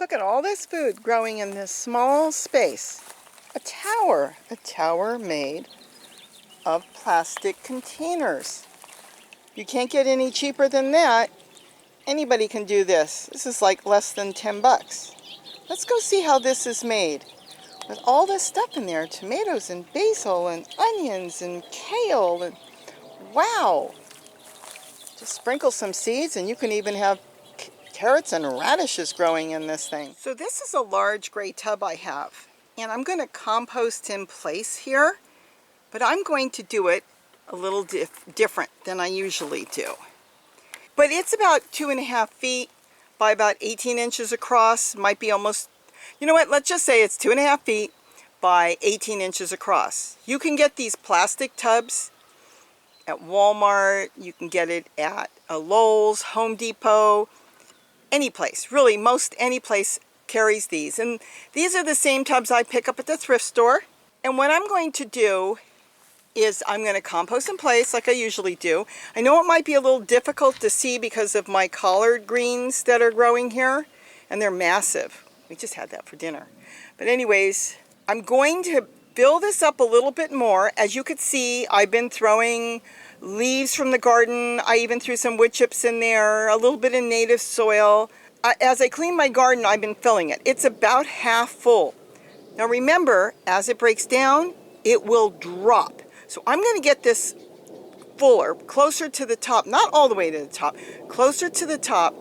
Look at all this food growing in this small space. A tower made of plastic containers. You can't get any cheaper than that. Anybody can do this. This is like less than 10 bucks. Let's go see how this is made. With all this stuff in there, tomatoes and basil and onions and kale and wow. Just sprinkle some seeds and you can even have carrots and radishes growing in this thing. So this is a large gray tub I have, and I'm going to compost in place here, but I'm going to do it a little different than I usually do. But it's about 2.5 feet by about 18 inches across. Might be almost, you know what, let's just say it's 2.5 feet by 18 inches across. You can get these plastic tubs at Walmart. You can get it at a Lowe's, Home Depot, any place. Really, most any place carries these. And these are the same tubs I pick up at the thrift store. And what I'm going to do is I'm going to compost in place like I usually do. I know it might be a little difficult to see because of my collard greens that are growing here, and they're massive. We just had that for dinner. But anyways, I'm going to build this up a little bit more. As you could see, I've been throwing leaves from the garden. I even threw some wood chips in there, a little bit of native soil. As I clean my garden, I've been filling it. It's about half full. Now remember, as it breaks down, it will drop. So I'm going to get this fuller, closer to the top, not all the way to the top, closer to the top.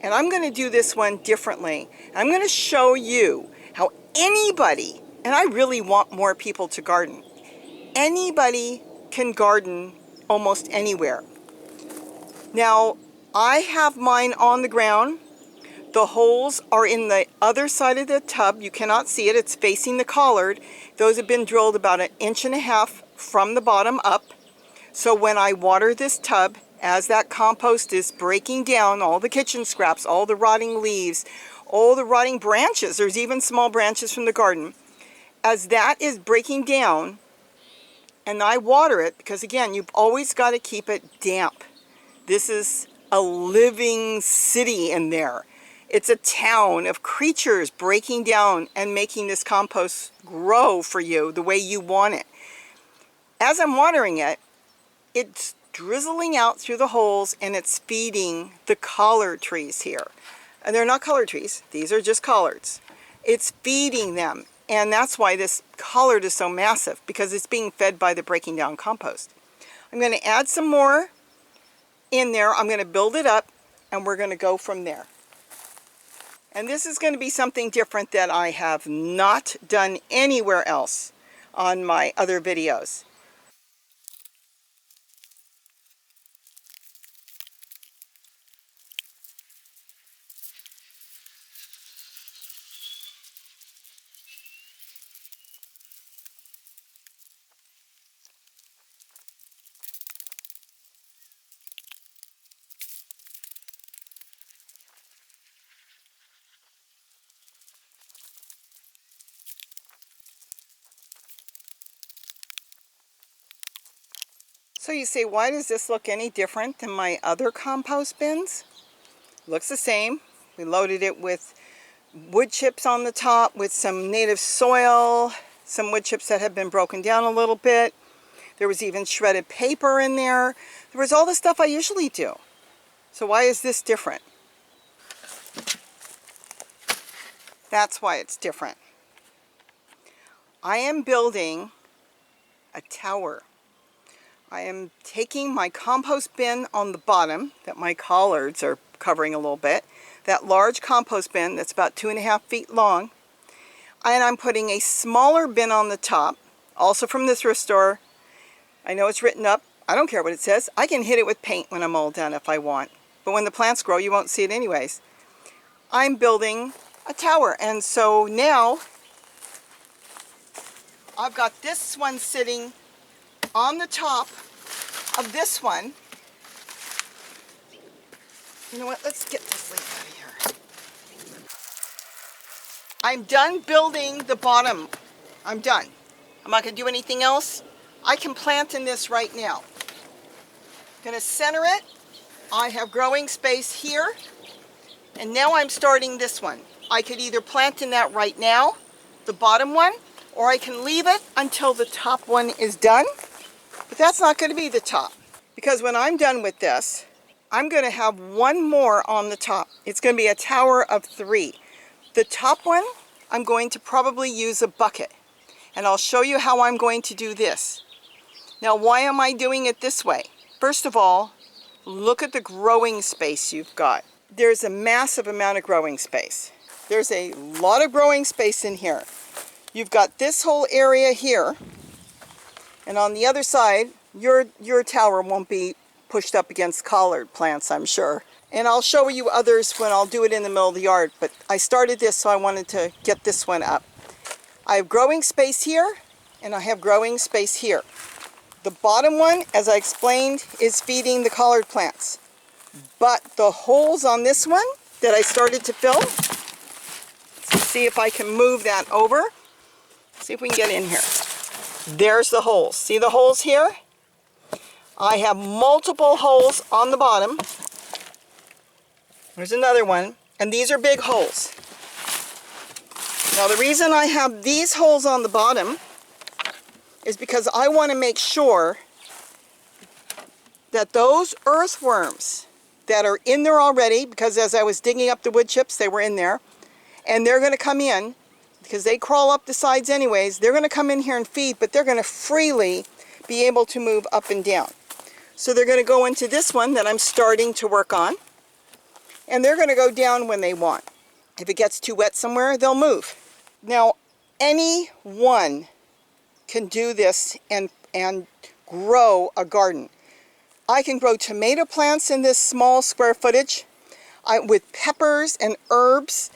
And I'm going to do this one differently. I'm going to show you how anybody, and I really want more people to garden, anybody can garden almost anywhere. Now, I have mine on the ground. The holes are in the other side of the tub. You cannot see it. It's facing the collard. Those have been drilled about 1.5 inches from the bottom up. So when I water this tub, as that compost is breaking down, all the kitchen scraps, all the rotting leaves, all the rotting branches, there's even small branches from the garden, as that is breaking down, and I water it, because again, you've always got to keep it damp. This is a living city in there. It's a town of creatures breaking down and making this compost grow for you the way you want it. As I'm watering it, it's drizzling out through the holes and it's feeding the collard trees here. And they're not collard trees, these are just collards. It's feeding them. And that's why this collard is so massive, because it's being fed by the breaking down compost. I'm going to add some more in there. I'm going to build it up, and we're going to go from there. And this is going to be something different that I have not done anywhere else on my other videos. So you say, why does this look any different than my other compost bins? Looks the same. We loaded it with wood chips on the top with some native soil, some wood chips that had been broken down a little bit. There was even shredded paper in there. There was all the stuff I usually do. So why is this different? That's why it's different. I am building a tower. I am taking my compost bin on the bottom that my collards are covering a little bit, that large compost bin that's about 2.5 feet long, and I'm putting a smaller bin on the top, also from the thrift store. I know it's written up. I don't care what it says. I can hit it with paint when I'm all done if I want. But when the plants grow, you won't see it anyways. I'm building a tower, and so now I've got this one sitting on the top of this one. You know what? Let's get this leaf out of here. I'm done building the bottom. I'm done. I'm not going to do anything else. I can plant in this right now. I'm going to center it. I have growing space here And now I'm starting this one. I could either plant in that right now, the bottom one, or I can leave it until the top one is done. But that's not going to be the top, because when I'm done with this, I'm going to have one more on the top. It's going to be a tower of 3. The top one, I'm going to probably use a bucket. And I'll show you how I'm going to do this. Now, why am I doing it this way? First of all, look at the growing space you've got. There's a massive amount of growing space. There's a lot of growing space in here. You've got this whole area here, and on the other side, your tower won't be pushed up against collard plants, I'm sure. And I'll show you others when I'll do it in the middle of the yard, but I started this, so I wanted to get this one up. I have growing space here, and I have growing space here. The bottom one, as I explained, is feeding the collard plants. But the holes on this one that I started to fill, let's see if I can move that over. See if we can get in here. There's the holes. See the holes here? I have multiple holes on the bottom. There's another one, and these are big holes. Now the reason I have these holes on the bottom is because I want to make sure that those earthworms that are in there already, because as I was digging up the wood chips, they were in there, and they're going to come in, because they crawl up the sides anyways, they're going to come in here and feed, but they're going to freely be able to move up and down. So they're going to go into this one that I'm starting to work on, and they're going to go down when they want. If it gets too wet somewhere, they'll move. Now, anyone can do this and grow a garden. I can grow tomato plants in this small square footage with peppers and herbs,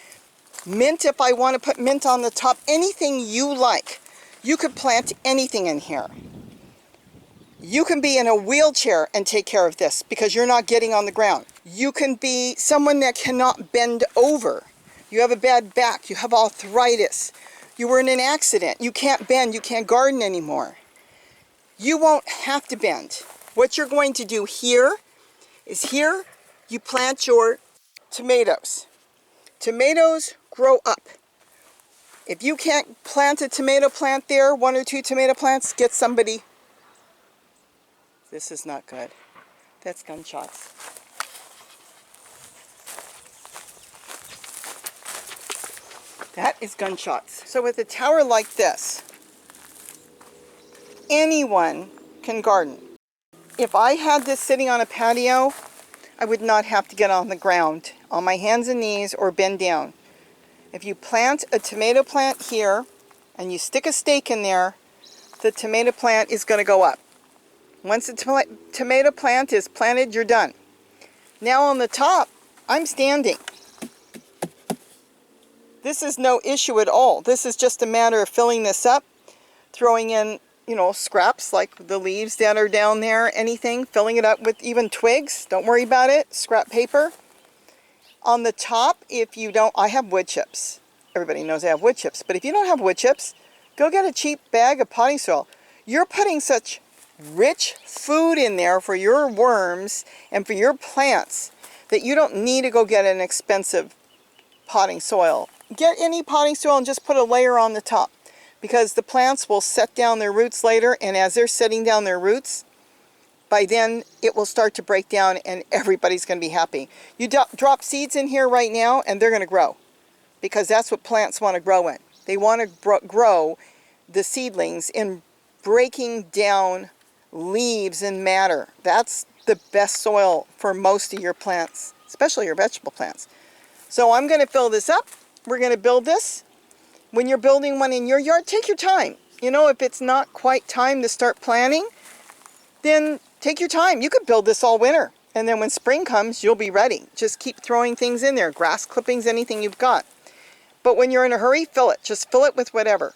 mint if I want to put mint on the top, anything you like. You could plant anything in here. You can be in a wheelchair and take care of this because you're not getting on the ground. You can be someone that cannot bend over. You have a bad back, you have arthritis, you were in an accident, you can't bend, you can't garden anymore. You won't have to bend. What you're going to do here is here you plant your tomatoes. Tomatoes grow up. If you can't plant a tomato plant there, 1 or 2 tomato plants, get somebody. This is not good. That's gunshots. That is gunshots. So with a tower like this, anyone can garden. If I had this sitting on a patio, I would not have to get on the ground, on my hands and knees, or bend down. If you plant a tomato plant here, and you stick a stake in there, the tomato plant is going to go up. Once the tomato plant is planted, you're done. Now on the top, I'm standing. This is no issue at all. This is just a matter of filling this up, throwing in, scraps like the leaves that are down there, anything, filling it up with even twigs. Don't worry about it. Scrap paper. On the top, if you don't, I have wood chips. Everybody knows I have wood chips. But if you don't have wood chips, go get a cheap bag of potting soil. You're putting such rich food in there for your worms and for your plants that you don't need to go get an expensive potting soil. Get any potting soil and just put a layer on the top, because the plants will set down their roots later, and as they're setting down their roots, by then it will start to break down and everybody's going to be happy. You drop seeds in here right now and they're going to grow, because that's what plants want to grow in. They want to grow the seedlings in breaking down leaves and matter. That's the best soil for most of your plants, especially your vegetable plants. So I'm going to fill this up. We're going to build this. When you're building one in your yard, take your time. If it's not quite time to start planting, then take your time. You could build this all winter, and then when spring comes, you'll be ready. Just keep throwing things in there, grass clippings, anything you've got. But when you're in a hurry, fill it. Just fill it with whatever.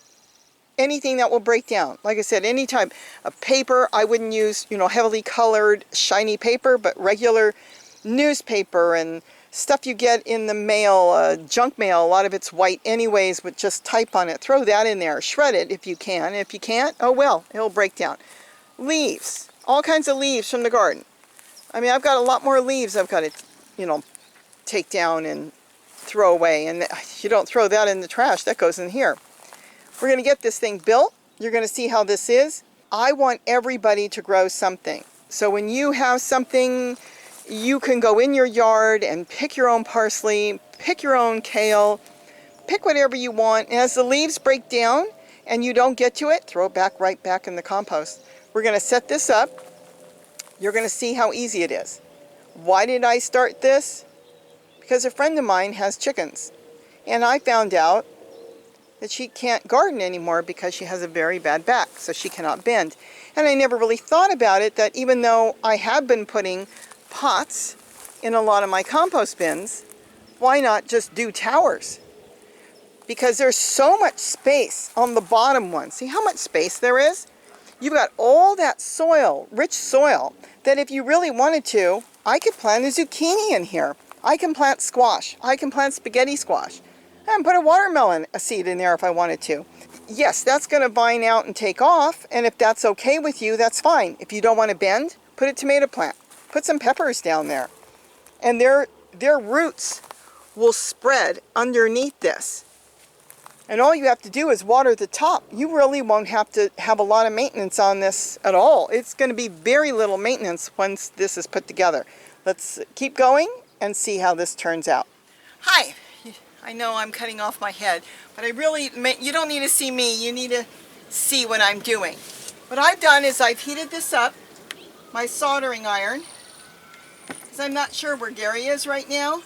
Anything that will break down. Like I said, any type of paper. I wouldn't use, heavily colored, shiny paper, but regular newspaper and stuff you get in the mail, junk mail. A lot of it's white anyways, with just type on it. Throw that in there. Shred it if you can. If you can't, oh well, it'll break down. Leaves. All kinds of leaves from the garden. I mean, I've got a lot more leaves I've got to, take down and throw away. And you don't throw that in the trash, that goes in here. We're going to get this thing built. You're going to see how this is. I want everybody to grow something. So when you have something, you can go in your yard and pick your own parsley, pick your own kale, pick whatever you want. And as the leaves break down and you don't get to it, throw it back right back in the compost. We're going to set this up. You're going to see how easy it is. Why did I start this? Because a friend of mine has chickens. And I found out that she can't garden anymore because she has a very bad back, so she cannot bend. And I never really thought about it, that even though I have been putting pots in a lot of my compost bins, why not just do towers? Because there's so much space on the bottom one. See how much space there is? You've got all that soil, rich soil, that if you really wanted to, I could plant a zucchini in here. I can plant squash. I can plant spaghetti squash. And put a watermelon seed in there if I wanted to. Yes, that's going to vine out and take off, and if that's okay with you, that's fine. If you don't want to bend, put a tomato plant. Put some peppers down there. And their roots will spread underneath this. And all you have to do is water the top. You really won't have to have a lot of maintenance on this at all. It's going to be very little maintenance once this is put together. Let's keep going and see how this turns out. Hi. I know I'm cutting off my head, but you don't need to see me, you need to see what I'm doing. What I've done is I've heated this up, my soldering iron, because I'm not sure where Gary is right now.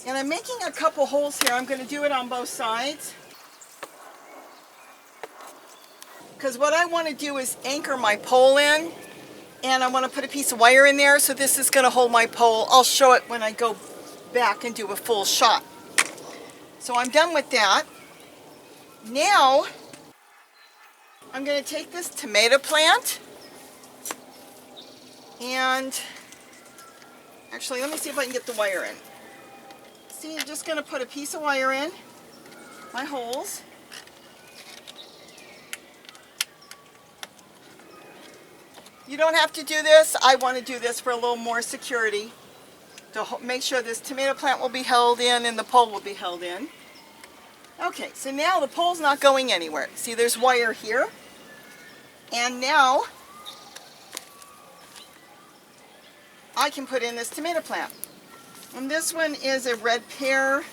And I'm making a couple holes here. I'm going to do it on both sides. Because what I want to do is anchor my pole in, and I want to put a piece of wire in there, so this is going to hold my pole. I'll show it when I go back and do a full shot. So I'm done with that. Now I'm going to take this tomato plant and actually let me see if I can get the wire in. See, I'm just going to put a piece of wire in my holes. You don't have to do this. I want to do this for a little more security, to make sure this tomato plant will be held in and the pole will be held in. Okay, so now the pole's not going anywhere. See, there's wire here. And now I can put in this tomato plant. And this one is a red pear.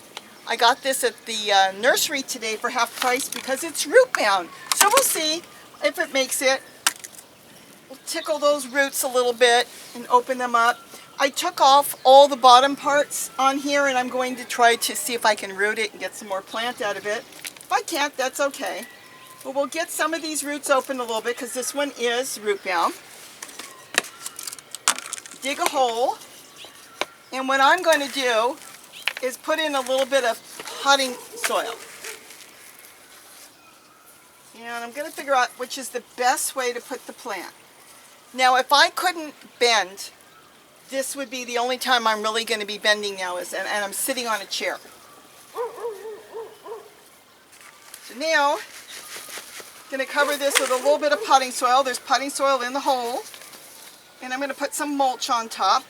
I got this at the nursery today for half price because it's root bound. So we'll see if it makes it. We'll tickle those roots a little bit and open them up. I took off all the bottom parts on here, and I'm going to try to see if I can root it and get some more plant out of it. If I can't, that's okay. But we'll get some of these roots open a little bit because this one is root bound. Dig a hole, and what I'm going to do is put in a little bit of potting soil. And I'm going to figure out which is the best way to put the plant. Now, if I couldn't bend, this would be the only time I'm really going to be bending now, and I'm sitting on a chair. So now, I'm going to cover this with a little bit of potting soil. There's potting soil in the hole. And I'm going to put some mulch on top.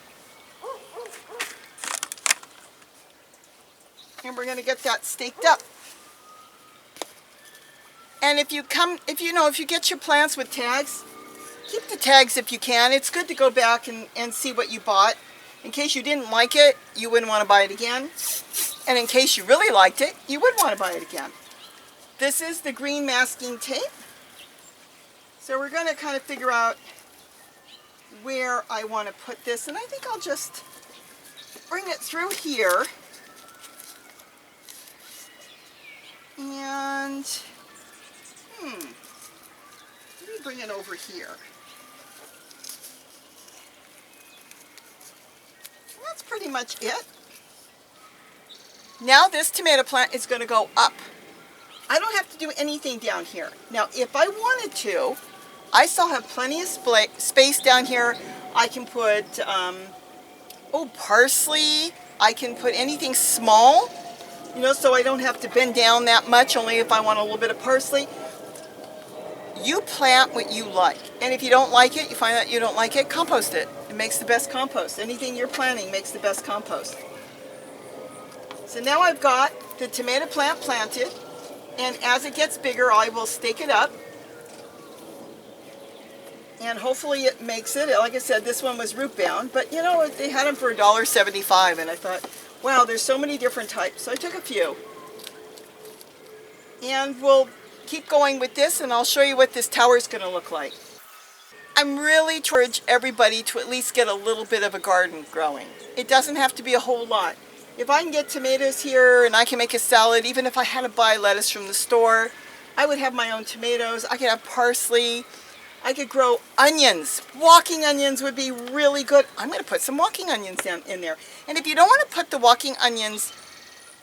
And we're going to get that staked up. And if you get your plants with tags, keep the tags if you can. It's good to go back and see what you bought. In case you didn't like it, you wouldn't want to buy it again. And in case you really liked it, you would want to buy it again. This is the green masking tape. So we're going to kind of figure out where I want to put this. And I think I'll just bring it through here. And, let me bring it over here. That's pretty much it. Now this tomato plant is going to go up. I don't have to do anything down here. Now if I wanted to, I still have plenty of space down here. I can put parsley. I can put anything small, so I don't have to bend down that much, only if I want a little bit of parsley. You plant what you like. And if you don't like it, you find out you don't like it, compost it. It makes the best compost. Anything you're planting makes the best compost. So now I've got the tomato plant planted, and as it gets bigger, I will stake it up. And hopefully it makes it. Like I said, this one was root bound, but you know, they had them for $1.75, and I thought, wow, there's so many different types. So I took a few. And we'll keep going with this, and I'll show you what this tower is going to look like. I'm really encourage everybody to at least get a little bit of a garden growing. It doesn't have to be a whole lot. If I can get tomatoes here and I can make a salad, even if I had to buy lettuce from the store, I would have my own tomatoes. I could have parsley. I could grow onions. Walking onions would be really good. I'm going to put some walking onions down in there. And if you don't want to put the walking onions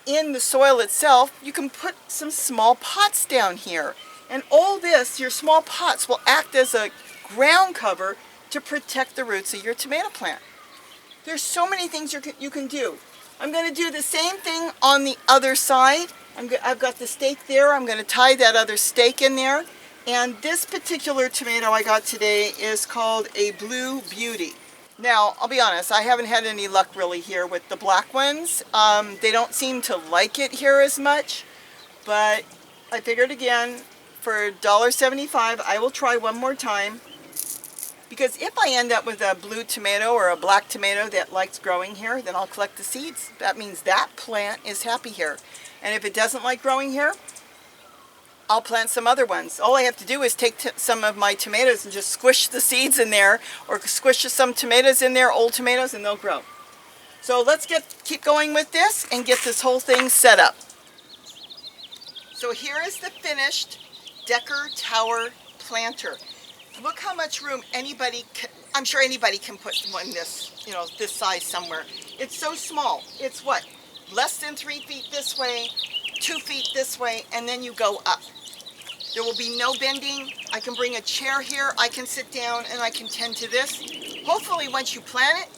in the soil itself, you can put some small pots down here. And all this, your small pots, will act as a ground cover to protect the roots of your tomato plant. There's so many things you can do. I'm going to do the same thing on the other side. I've got the stake there. I'm going to tie that other stake in there. And this particular tomato I got today is called a Blue Beauty. Now, I'll be honest, I haven't had any luck really here with the black ones. They don't seem to like it here as much, but I figured again, for $1.75, I will try one more time. Because if I end up with a blue tomato or a black tomato that likes growing here, then I'll collect the seeds. That means that plant is happy here. And if it doesn't like growing here, I'll plant some other ones. All I have to do is take some of my tomatoes and just squish the seeds in there, or squish some tomatoes in there, old tomatoes, and they'll grow. So let's keep going with this and get this whole thing set up. So here is the finished Decker Tower planter. Look how much room I'm sure anybody can put one this size somewhere. It's so small. It's what? Less than 3 feet this way, 2 feet this way, and then you go up. There will be no bending. I can bring a chair here. I can sit down and I can tend to this. Hopefully once you plant it,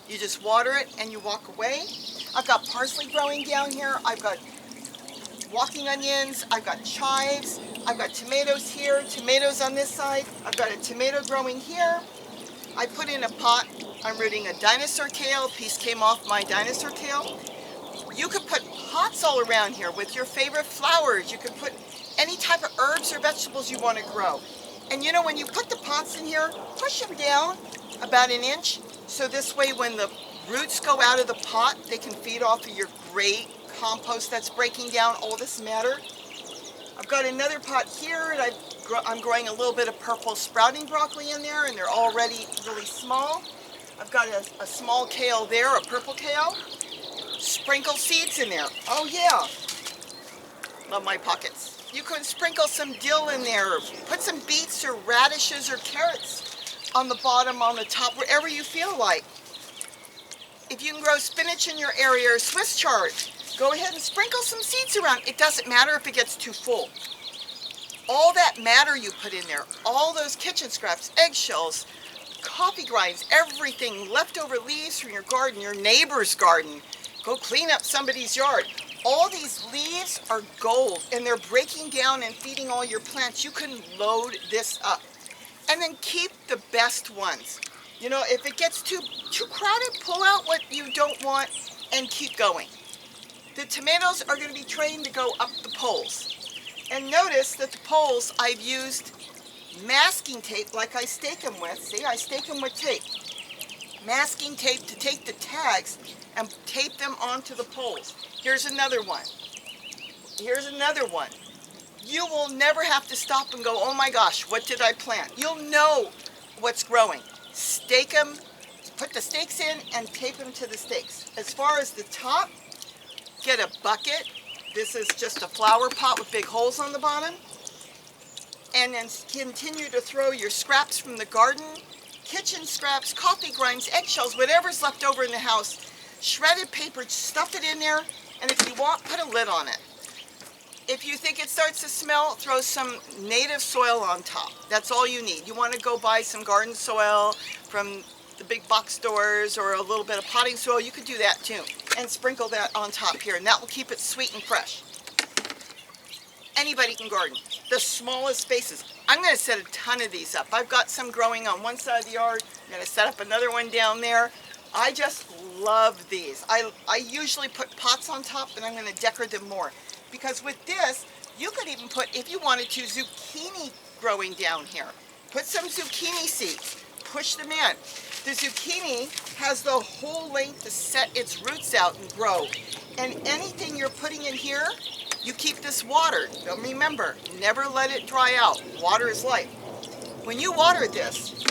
you just water it and you walk away. I've got parsley growing down here. I've got walking onions. I've got chives. I've got tomatoes here, tomatoes on this side. I've got a tomato growing here. I put in a pot. I'm rooting a dinosaur kale. A piece came off my dinosaur kale. You could put pots all around here with your favorite flowers. You could put any type of herbs or vegetables you want to grow. And you know, when you put the pots in here, push them down about 1 inch. So this way when the roots go out of the pot, they can feed off of your great compost that's breaking down all this matter. I've got another pot here, and I'm growing a little bit of purple sprouting broccoli in there, and they're already really small. I've got a small kale there, a purple kale. Sprinkle seeds in there. Oh yeah. Love my pockets. You can sprinkle some dill in there, put some beets or radishes or carrots on the bottom, on the top, wherever you feel like. If you can grow spinach in your area or Swiss chard, go ahead and sprinkle some seeds around. It doesn't matter if it gets too full. All that matter you put in there, all those kitchen scraps, eggshells, coffee grinds, everything, leftover leaves from your garden, your neighbor's garden, go clean up somebody's yard. All these leaves are gold, and they're breaking down and feeding all your plants. You can load this up. And then keep the best ones. You know, if it gets too crowded, pull out what you don't want and keep going. The tomatoes are going to be trained to go up the poles. And notice that the poles, I've used masking tape like I stake them with. See, I stake them with tape. Masking tape to take the tags and tape them onto the poles. Here's another one. Here's another one. You will never have to stop and go, oh my gosh, what did I plant? You'll know what's growing. Stake them, put the stakes in and tape them to the stakes. As far as the top, get a bucket. This is just a flower pot with big holes on the bottom. And then continue to throw your scraps from the garden, kitchen scraps, coffee grinds, eggshells, whatever's left over in the house. Shredded paper, stuff it in there, and if you want, put a lid on it. If you think it starts to smell, throw some native soil on top. That's all you need. You want to go buy some garden soil from the big box stores or a little bit of potting soil, you could do that too. And sprinkle that on top here, and that will keep it sweet and fresh. Anybody can garden. The smallest spaces. I'm going to set a ton of these up. I've got some growing on one side of the yard. I'm going to set up another one down there. I just love these. I usually put pots on top, and I'm going to decorate them more. Because with this, you could even put, if you wanted to, zucchini growing down here. Put some zucchini seeds. Push them in. The zucchini has the whole length to set its roots out and grow. And anything you're putting in here, you keep this watered. But remember, never let it dry out. Water is life. When you water this,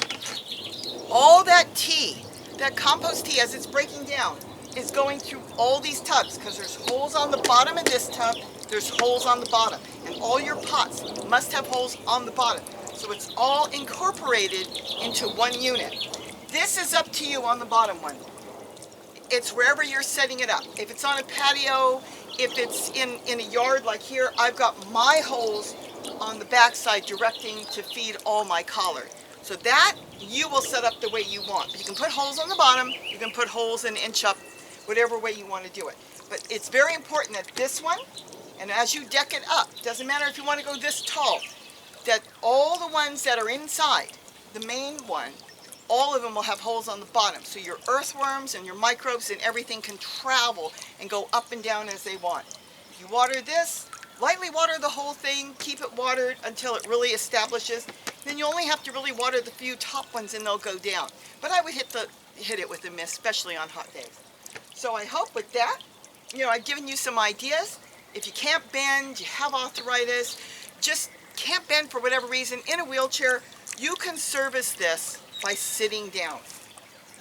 all that tea, that compost tea as it's breaking down, is going through all these tubs, because there's holes on the bottom of this tub, there's holes on the bottom. And all your pots must have holes on the bottom. So it's all incorporated into one unit. This is up to you on the bottom one. It's wherever you're setting it up. If it's on a patio, if it's in a yard like here, I've got my holes on the backside directing to feed all my collard. So that you will set up the way you want. You can put holes on the bottom, you can put holes an inch up, whatever way you want to do it. But it's very important that this one, and as you deck it up, doesn't matter if you want to go this tall, that all the ones that are inside, the main one, all of them will have holes on the bottom. So your earthworms and your microbes and everything can travel and go up and down as they want. If you water this, lightly water the whole thing, keep it watered until it really establishes. Then you only have to really water the few top ones and they'll go down. But I would hit it with a mist, especially on hot days. So I hope with that, I've given you some ideas. If you can't bend, you have arthritis, just can't bend for whatever reason, in a wheelchair, you can service this by sitting down.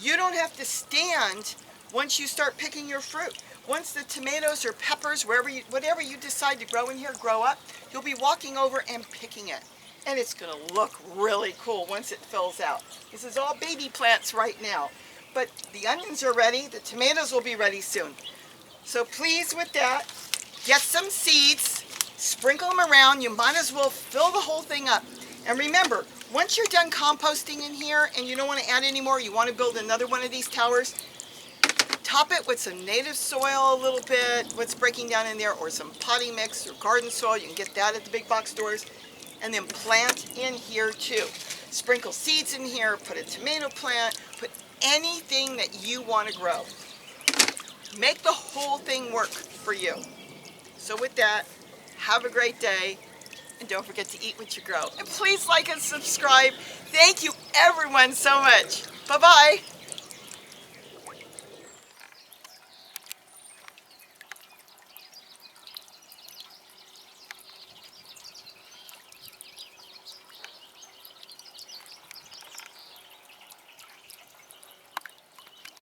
You don't have to stand once you start picking your fruit. Once the tomatoes or peppers, whatever you decide to grow in here, grow up, you'll be walking over and picking it. And it's going to look really cool once it fills out. This is all baby plants right now. But the onions are ready. The tomatoes will be ready soon. So please, with that, get some seeds, sprinkle them around. You might as well fill the whole thing up. And remember, once you're done composting in here and you don't want to add any more, you want to build another one of these towers, top it with some native soil a little bit, what's breaking down in there, or some potting mix or garden soil. You can get that at the big box stores. And then plant in here too. Sprinkle seeds in here, put a tomato plant, put anything that you want to grow. Make the whole thing work for you. So with that, have a great day, and don't forget to eat what you grow. And please like and subscribe. Thank you everyone so much. Bye-bye.